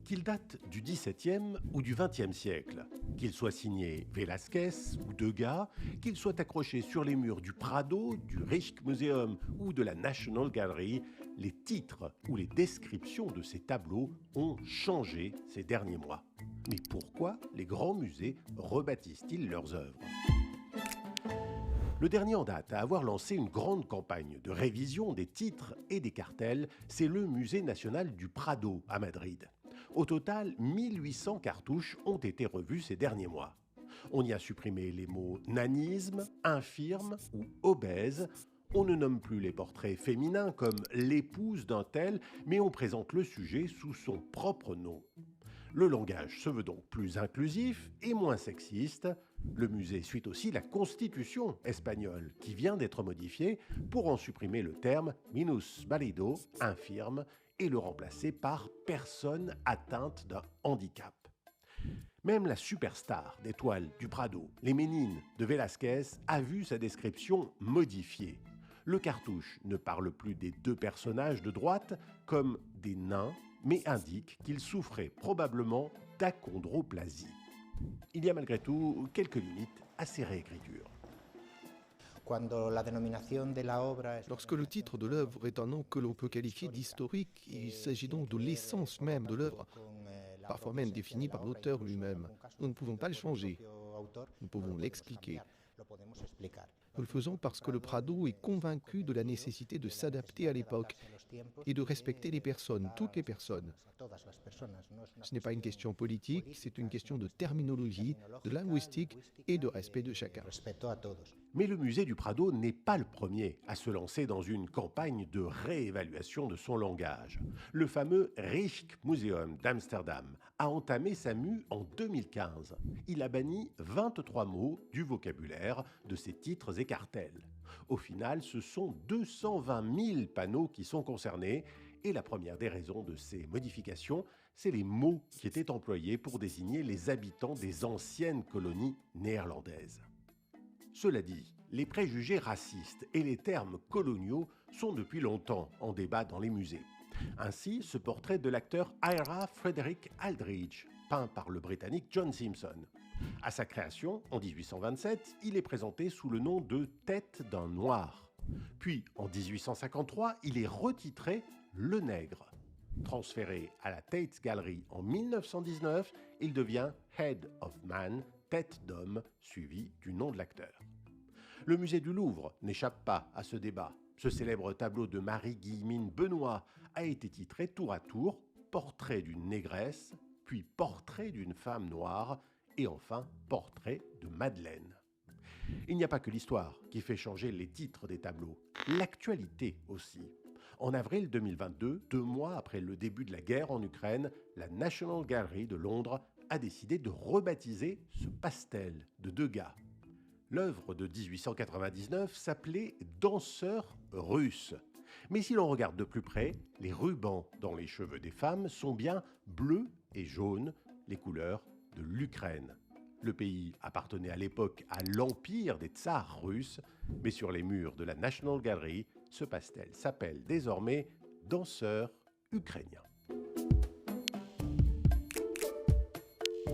Qu'il date du XVIIe ou du XXe siècle, qu'il soit signé Velázquez ou Degas, qu'il soit accroché sur les murs du Prado, du Rijksmuseum ou de la National Gallery, les titres ou les descriptions de ces tableaux ont changé ces derniers mois. Mais pourquoi les grands musées rebaptisent-ils leurs œuvres ? Le dernier en date à avoir lancé une grande campagne de révision des titres et des cartels, c'est le Musée national du Prado à Madrid. Au total, 1800 cartouches ont été revues ces derniers mois. On y a supprimé les mots nanisme, infirme ou obèse. On ne nomme plus les portraits féminins comme l'épouse d'un tel, mais on présente le sujet sous son propre nom. Le langage se veut donc plus inclusif et moins sexiste. Le musée suit aussi la Constitution espagnole qui vient d'être modifiée pour en supprimer le terme minusválido, infirme, et le remplacer par personne atteinte d'un handicap. Même la superstar des toiles du Prado, les Ménines de Velázquez, a vu sa description modifiée. Le cartouche ne parle plus des deux personnages de droite comme des nains, mais indique qu'il souffrait probablement d'achondroplasie. Il y a malgré tout quelques limites à ces réécritures. Lorsque le titre de l'œuvre est un nom que l'on peut qualifier d'historique, il s'agit donc de l'essence même de l'œuvre, parfois même définie par l'auteur lui-même. Nous ne pouvons pas le changer, nous pouvons l'expliquer. Nous le faisons parce que le Prado est convaincu de la nécessité de s'adapter à l'époque et de respecter les personnes, toutes les personnes. Ce n'est pas une question politique, c'est une question de terminologie, de linguistique et de respect de chacun. Mais le musée du Prado n'est pas le premier à se lancer dans une campagne de réévaluation de son langage. Le fameux Rijksmuseum d'Amsterdam a entamé sa mue en 2015. Il a banni 23 mots du vocabulaire de ses titres et cartels. Au final, ce sont 220 000 panneaux qui sont concernés et la première des raisons de ces modifications, c'est les mots qui étaient employés pour désigner les habitants des anciennes colonies néerlandaises. Cela dit, les préjugés racistes et les termes coloniaux sont depuis longtemps en débat dans les musées. Ainsi, ce portrait de l'acteur Ira Frederick Aldridge, peint par le Britannique John Simpson. À sa création, en 1827, il est présenté sous le nom de « Tête d'un noir ». Puis, en 1853, il est retitré « Le Nègre ». Transféré à la Tate Gallery en 1919, il devient « Head of Man », tête d'homme, suivi du nom de l'acteur. Le musée du Louvre n'échappe pas à ce débat. Ce célèbre tableau de Marie-Guillemine Benoît a été titré tour à tour « Portrait d'une négresse », puis « Portrait d'une femme noire » et enfin « Portrait de Madeleine ». Il n'y a pas que l'histoire qui fait changer les titres des tableaux, l'actualité aussi. En avril 2022, 2 mois après le début de la guerre en Ukraine, la National Gallery de Londres a décidé de rebaptiser ce pastel de Degas. L'œuvre de 1899 s'appelait « Danseur russe ». Mais si l'on regarde de plus près, les rubans dans les cheveux des femmes sont bien bleus et jaunes, les couleurs de l'Ukraine. Le pays appartenait à l'époque à l'empire des tsars russes, mais sur les murs de la National Gallery, ce pastel s'appelle désormais « Danseur ukrainien ».